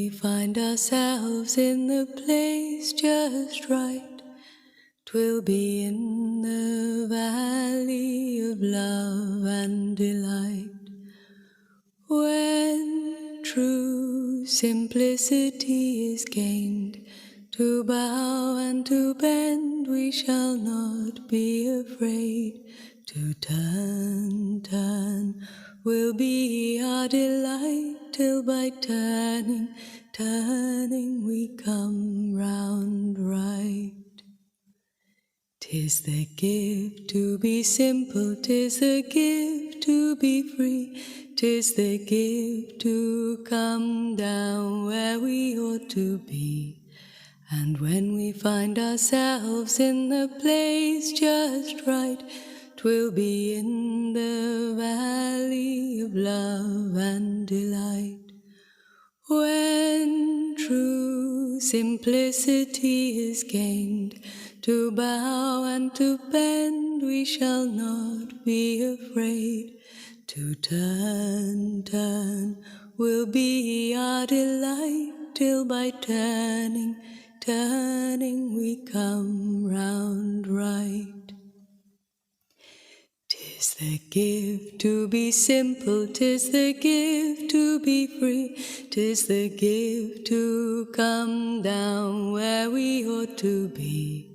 we find ourselves in the place just right, 'twill be in the valley of love and delight. When true simplicity is gained, to bow and to bend we shall not be afraid. To turn, turn will be our delight, till by turning, turning we come round right. 'Tis the gift to be simple, 'tis the gift to be free, 'tis the gift to come down where we ought to be. And when we find ourselves in the place just right, 'twill be in the valley of love and delight. When true simplicity is gained, to bow and to bend we shall not be afraid. To turn, turn will be our delight, till by turning, turning we come round right. 'Tis the gift to be simple, 'tis the gift to be free, 'tis the gift to come down where we ought to be.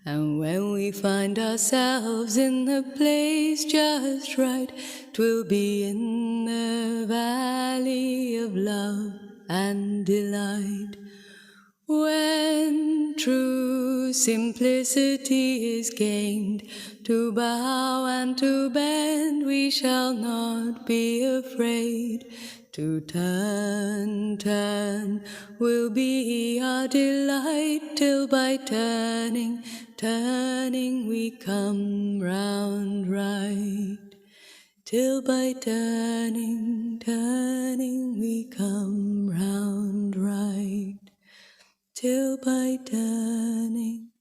And when we find ourselves in the place just right, 'twill be in the valley of love and delight. When true simplicity is gained, to bow and to bend we shall not be afraid. To turn, turn will be our delight, till by turning, turning we come round right. Till by turning, turning we come round right. Till by turning.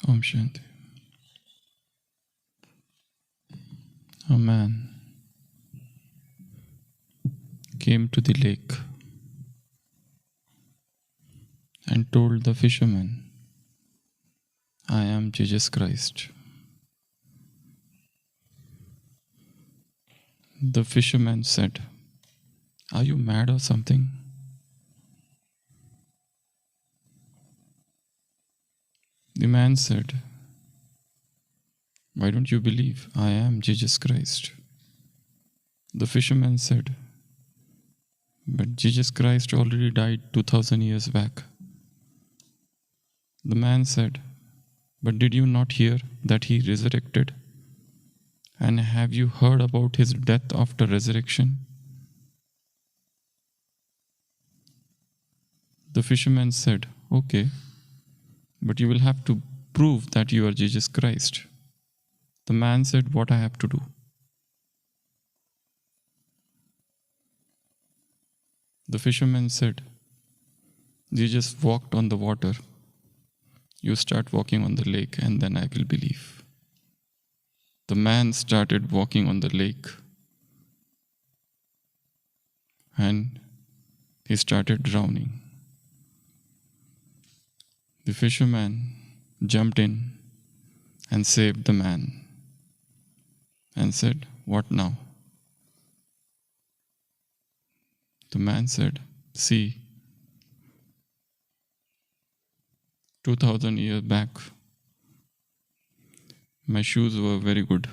Om Shanti. A man came to the lake and told the fisherman, I am Jesus Christ. The fisherman said, are you mad or something? The man said, why don't you believe I am Jesus Christ? The fisherman said, but Jesus Christ already died 2000 years back. The man said, but did you not hear that he resurrected? And have you heard about his death after resurrection? The fisherman said, okay, but you will have to prove that you are Jesus Christ. The man said, what I have to do? The fisherman said, Jesus walked on the water. You start walking on the lake and then I will believe. The man started walking on the lake and he started drowning. The fisherman jumped in and saved the man and said, what now? The man said, see, 2000 years back, my shoes were very good.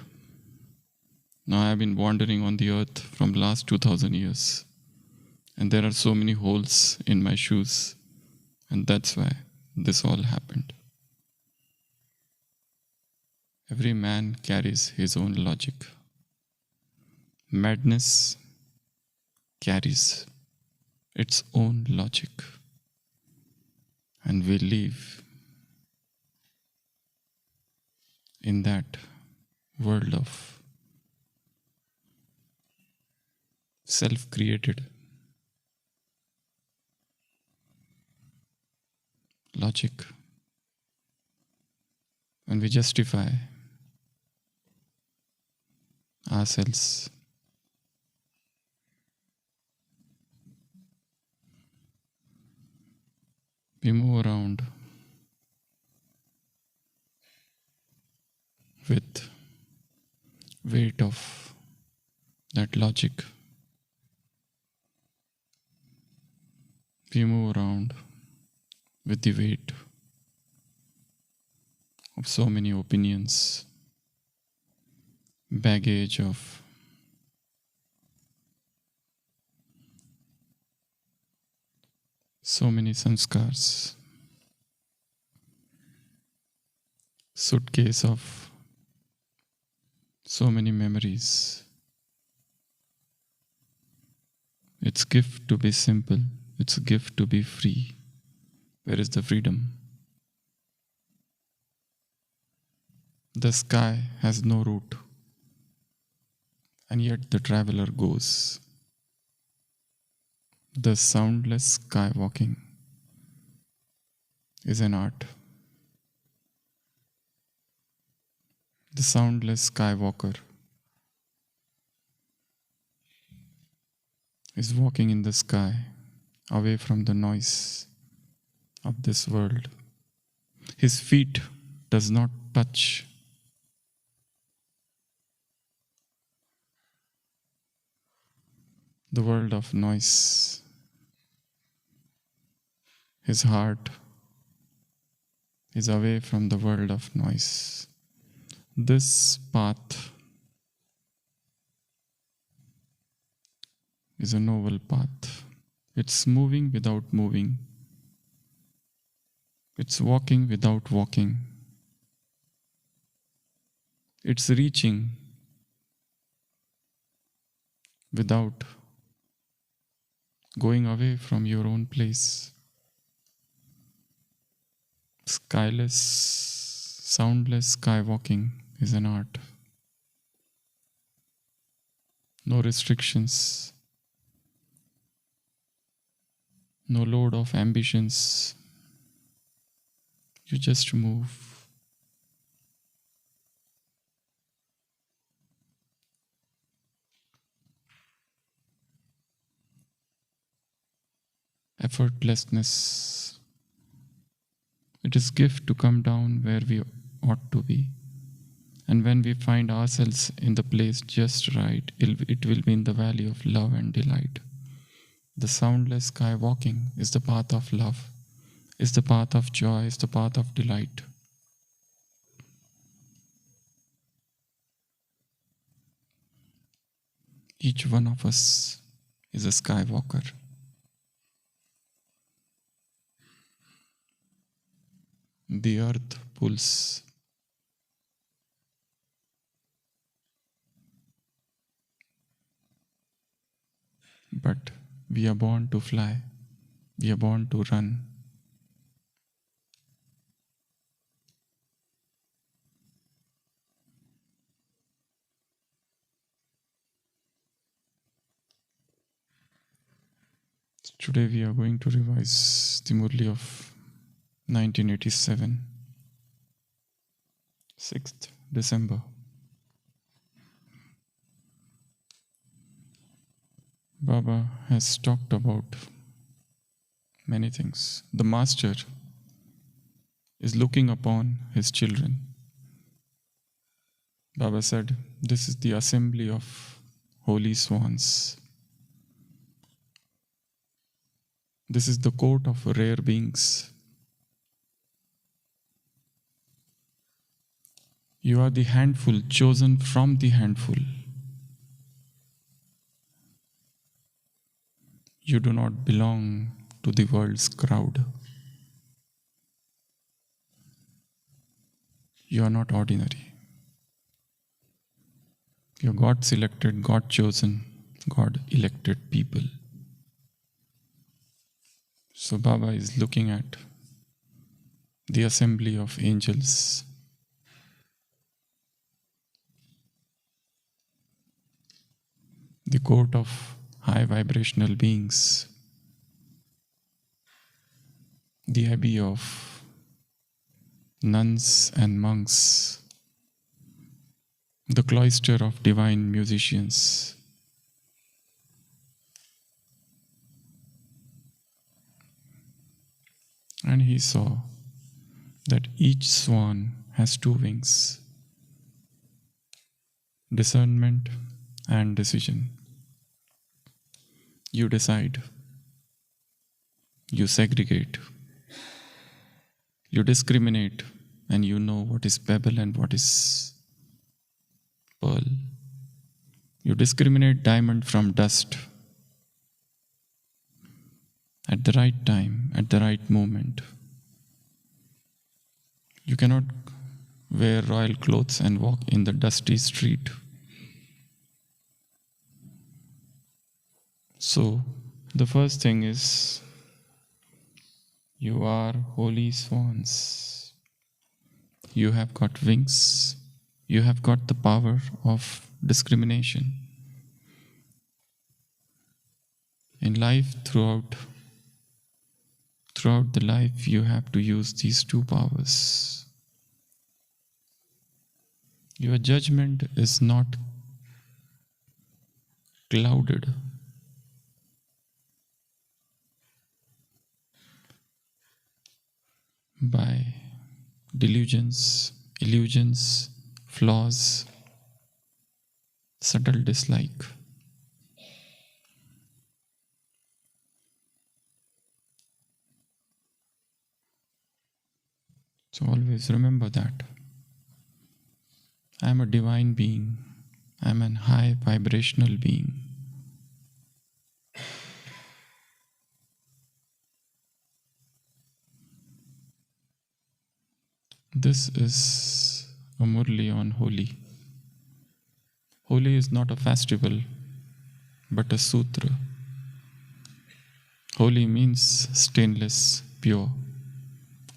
Now I have been wandering on the earth from last 2000 years. And there are so many holes in my shoes. And that's why this all happened. Every man carries his own logic. Madness carries its own logic. And we live in that world of self-created. Logic. When we justify ourselves, we move around with weight of that logic. We move around with the weight of so many opinions, baggage of so many sanskars, suitcase of so many memories. It's gift to be simple. It's a gift to be free. Where is the freedom? The sky has no route, and yet the traveler goes. The soundless skywalking is an art. The soundless skywalker is walking in the sky, away from the noise of this world. His feet does not touch the world of noise. His heart is away from the world of noise. This path is a noble path. It's moving without moving. It's walking without walking. It's reaching without going away from your own place. Skyless, soundless skywalking is an art. No restrictions, no load of ambitions. You just move. Effortlessness. It is gift to come down where we ought to be. And when we find ourselves in the place just right, it will be in the valley of love and delight. The soundless sky walking is the path of love, is the path of joy, is the path of delight. Each one of us is a skywalker. The earth pulls. But we are born to fly. We are born to run. Today we are going to revise the Murli of 1987, 6th December. Baba has talked about many things. The Master is looking upon his children. Baba said, this is the assembly of holy swans. This is the court of rare beings. You are the handful chosen from the handful. You do not belong to the world's crowd. You are not ordinary. You are God selected, God chosen, God elected people. So Baba is looking at the assembly of angels. The court of high vibrational beings, the abbey of nuns and monks, the cloister of divine musicians. And he saw that each swan has two wings, discernment and decision. You decide, you segregate, you discriminate, and you know what is pebble and what is pearl. You discriminate diamond from dust at the right time, at the right moment. You cannot wear royal clothes and walk in the dusty street. So, the first thing is, you are holy swans. You have got wings. You have got the power of discrimination. In life, throughout the life, you have to use these two powers. Your judgment is not clouded by delusions, illusions, flaws, subtle dislike. So always remember that. I am a divine being. I am an high vibrational being. This is a Murli on Holi. Holi is not a festival, but a sutra. Holi means stainless, pure.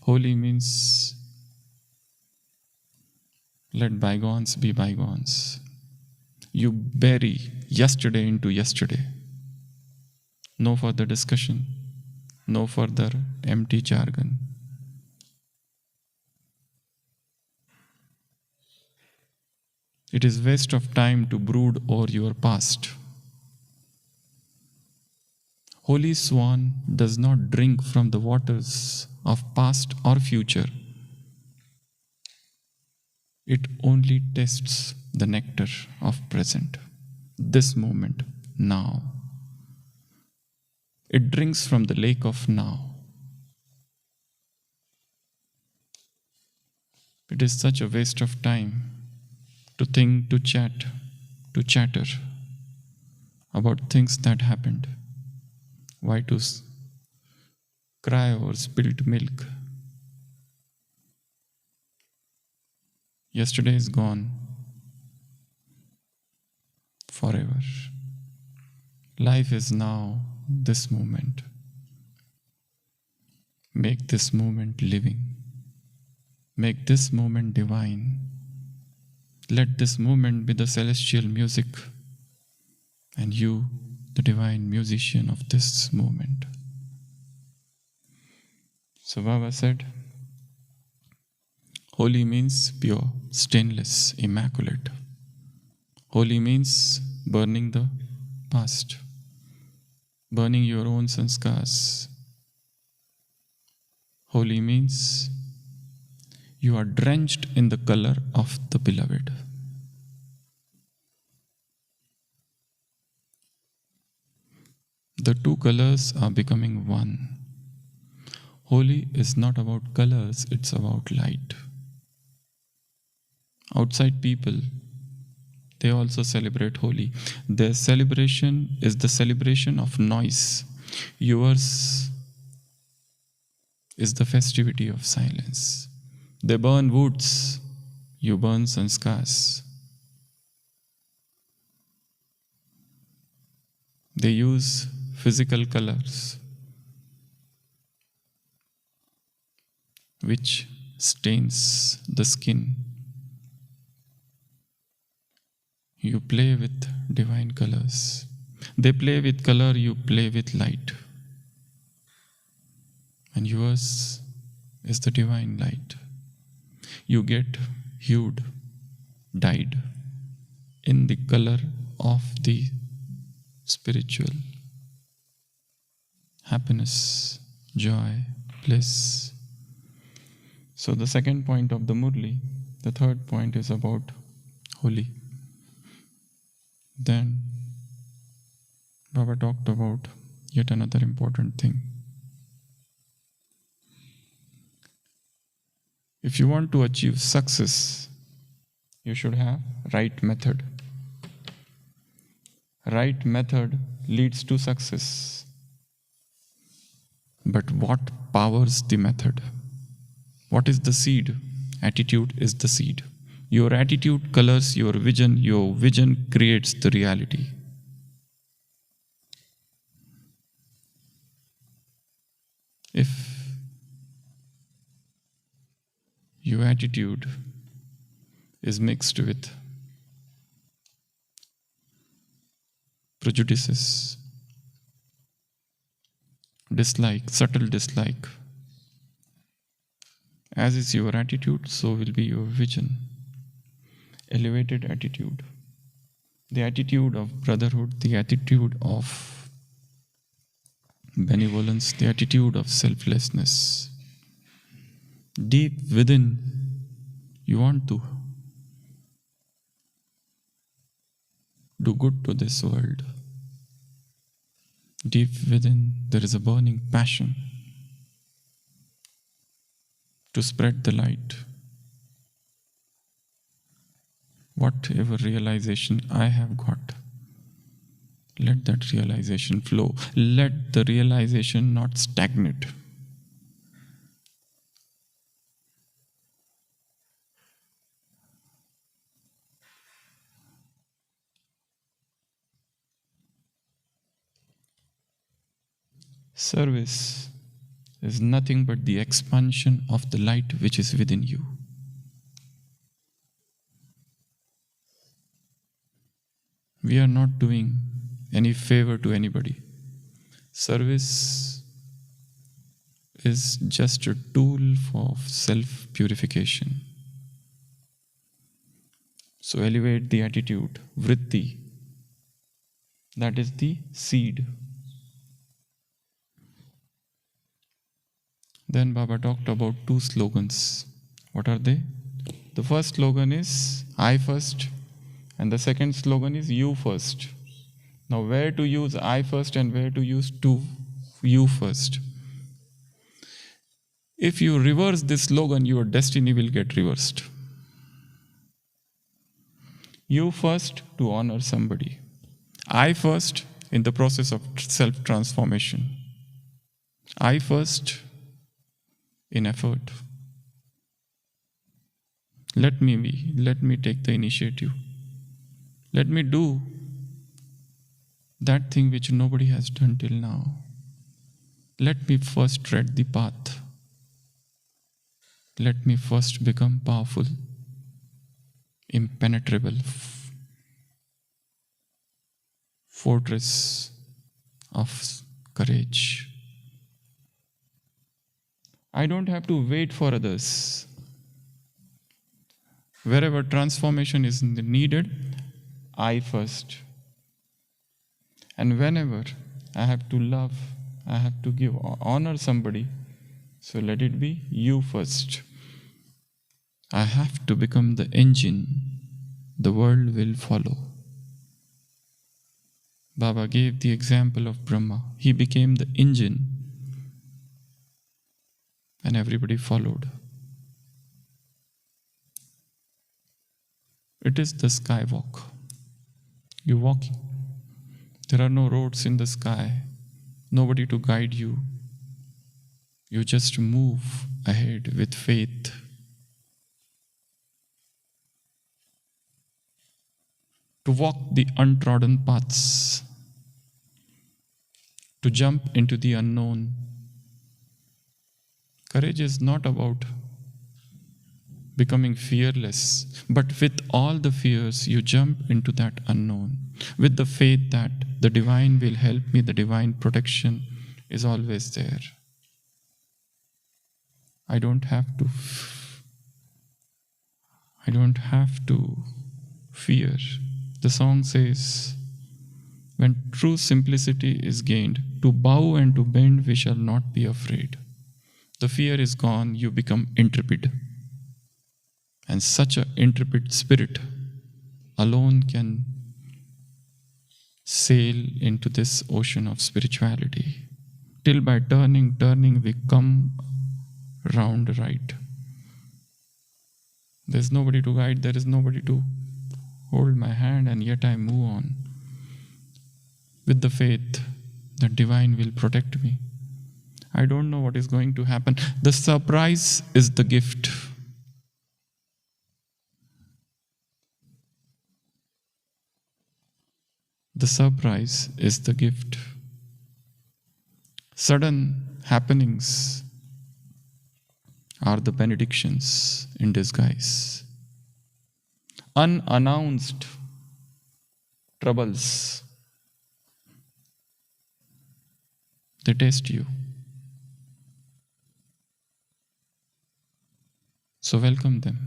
Holi means let bygones be bygones. You bury yesterday into yesterday. No further discussion, no further empty jargon. It is waste of time to brood over your past. Holy Swan does not drink from the waters of past or future. It only tastes the nectar of present, this moment, now. It drinks from the lake of now. It is such a waste of time to think, to chat, to chatter about things that happened. Why to cry over spilled milk? Yesterday is gone forever. Life is now, this moment. Make this moment living. Make this moment divine. Let this moment be the celestial music, and you, the divine musician of this moment. So Baba said, holy means pure, stainless, immaculate. Holy means burning the past, burning your own sanskars. Holy means you are drenched in the color of the beloved. The two colors are becoming one. Holi is not about colors, it's about light. Outside people, they also celebrate Holi. Their celebration is the celebration of noise. Yours is the festivity of silence. They burn woods, you burn sanskars. They use physical colors, which stains the skin. You play with divine colors. They play with color, you play with light. And yours is the divine light. You get hued, dyed in the color of the spiritual happiness, joy, bliss. So the second point of the Murli, the third point is about Holi. Then Baba talked about yet another important thing. If you want to achieve success, you should have right method. Right method leads to success. But what powers the method? What is the seed? Attitude is the seed. Your attitude colors your vision creates the reality. If your attitude is mixed with prejudices, dislike, subtle dislike, as is your attitude, so will be your vision. Elevated attitude, the attitude of brotherhood, the attitude of benevolence, the attitude of selflessness. Deep within, you want to do good to this world. Deep within, there is a burning passion to spread the light. Whatever realization I have got, let that realization flow. Let the realization not stagnate. Service is nothing but the expansion of the light which is within you. We are not doing any favor to anybody. Service is just a tool for self-purification. So elevate the attitude, vritti. That is the seed. Then Baba talked about 2 slogans. What are they? The first slogan is I first, and the second slogan is you first. Now where to use I first and where to use you first? If you reverse this slogan, your destiny will get reversed. You first to honor somebody. I first in the process of self-transformation. I first in effort. Let me take the initiative. Let me do that thing which nobody has done till now. Let me first tread the path. Let me first become powerful, impenetrable, fortress of courage. I don't have to wait for others. Wherever transformation is needed, I first. And whenever I have to love, I have to give honor somebody, so let it be you first. I have to become the engine. The world will follow. Baba gave the example of Brahma. He became the engine and everybody followed. It is the skywalk. You're walking. There are no roads in the sky, nobody to guide you. You just move ahead with faith. To walk the untrodden paths, to jump into the unknown. Courage is not about becoming fearless, but with all the fears, you jump into that unknown. with the faith that the divine will help me, the divine protection is always there. I don't have to fear. The song says, when true simplicity is gained, to bow and to bend we shall not be afraid. The fear is gone, you become intrepid. And such an intrepid spirit alone can sail into this ocean of spirituality. Till by turning, we come round right. There's nobody to guide, there is nobody to hold my hand, and yet I move on with the faith that divine will protect me. I don't know what is going to happen. The surprise is the gift. The surprise is the gift. Sudden happenings are the benedictions in disguise. Unannounced troubles, they test you. So welcome them.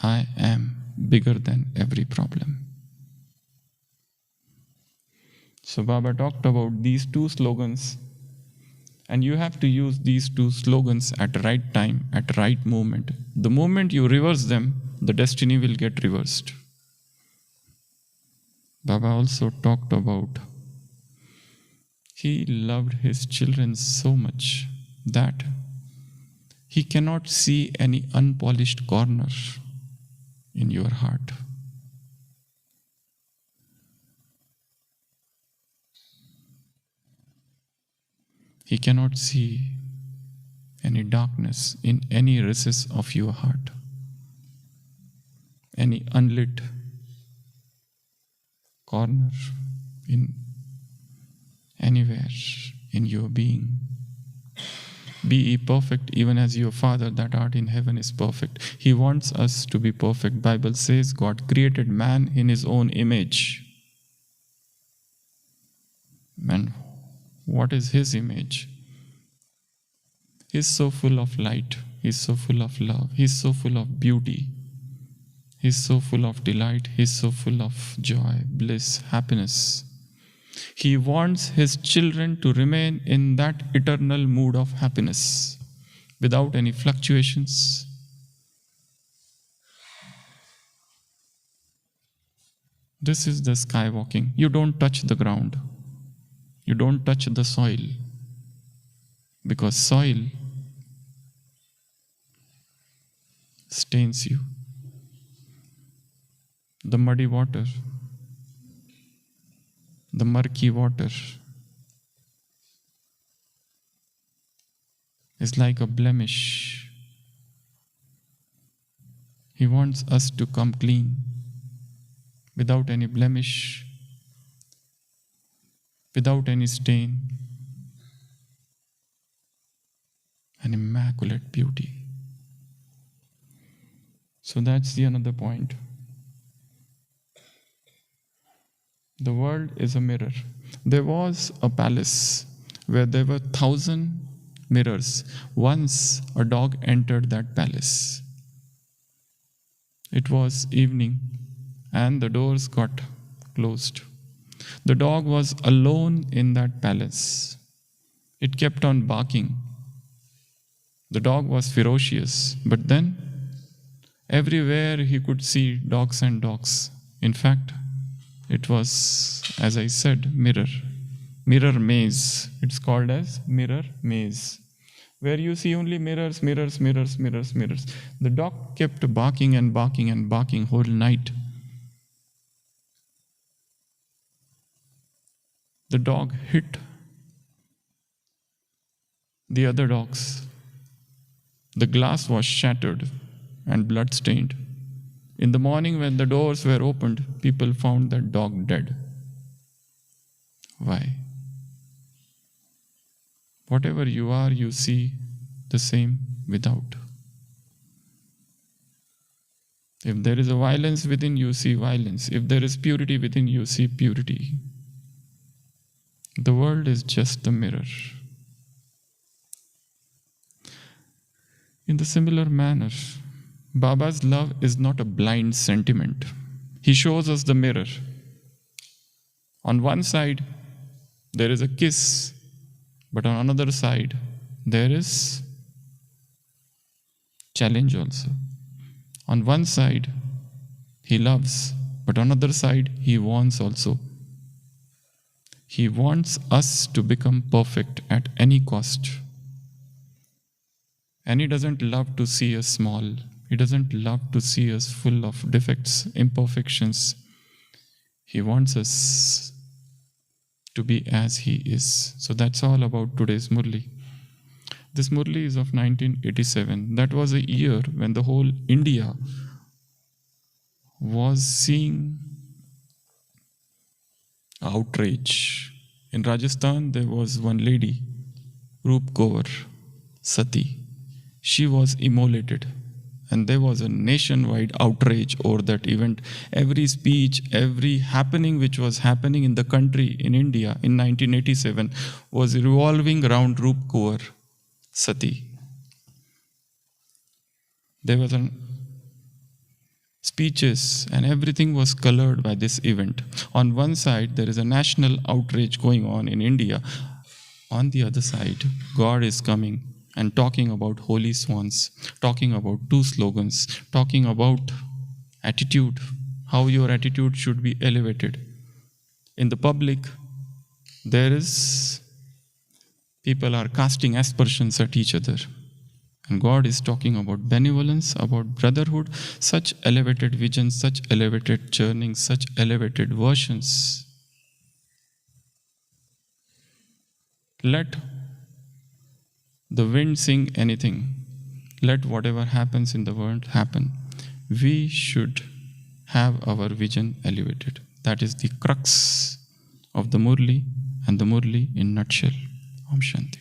I am bigger than every problem. So Baba talked about these two slogans, and you have to use these two slogans at the right time, at the right moment. The moment you reverse them, the destiny will get reversed. Baba also talked about he loved his children so much that he cannot see any unpolished corner in your heart. He cannot see any darkness in any recess of your heart, any unlit corner in anywhere in your being. Be ye perfect even as your Father that art in heaven is perfect. He wants us to be perfect. Bible says God created man in his own image. Man, what is his image? He's so full of light. He's so full of love. He's so full of beauty. He's so full of delight. He's so full of joy, bliss, happiness. He wants his children to remain in that eternal mood of happiness without any fluctuations. This is the skywalking. You don't touch the ground. You don't touch the soil. Because soil stains you. The muddy water, the murky water is like a blemish. He wants us to come clean, without any blemish, without any stain, an immaculate beauty. So that's the another point. The world is a mirror. There was a palace where there were 1,000 mirrors. Once a dog entered that palace. It was evening and the doors got closed. The dog was alone in that palace. It kept on barking. The dog was ferocious, but then everywhere he could see dogs and dogs. In fact, it was, as I said, mirror maze. It's called as mirror maze, where you see only mirrors, mirrors, mirrors, mirrors, mirrors. The dog kept barking and barking and barking whole night. The dog hit the other dogs. The glass was shattered and blood-stained. In the morning, when the doors were opened, people found that dog dead. Why? Whatever you are, you see the same without. If there is a violence within you, see violence. If there is purity within you, see purity. The world is just a mirror. In the similar manner, Baba's love is not a blind sentiment. He shows us the mirror. On one side, there is a kiss, but on another side, there is challenge also. On one side, he loves, but on other side, he wants also. He wants us to become perfect at any cost. And he doesn't love to see us small. He doesn't love to see us full of defects, imperfections. He wants us to be as he is. So that's all about today's Murli. This Murli is of 1987. That was a year when the whole India was seeing outrage. In Rajasthan, there was one lady, Roop Kaur, Sati. She was immolated. And there was a nationwide outrage over that event. Every speech, every happening which was happening in the country, in India, in 1987, was revolving around Roop Kaur, Sati. There was speeches and everything was colored by this event. On one side, there is a national outrage going on in India. On the other side, God is coming and talking about holy swans, talking about 2 slogans, talking about attitude, how your attitude should be elevated. In the public, people are casting aspersions at each other. And God is talking about benevolence, about brotherhood, such elevated visions, such elevated journeying, such elevated versions. Let the wind sing anything. Let whatever happens in the world happen. We should have our vision elevated. That is the crux of the Murli and the Murli in nutshell. Om Shanti.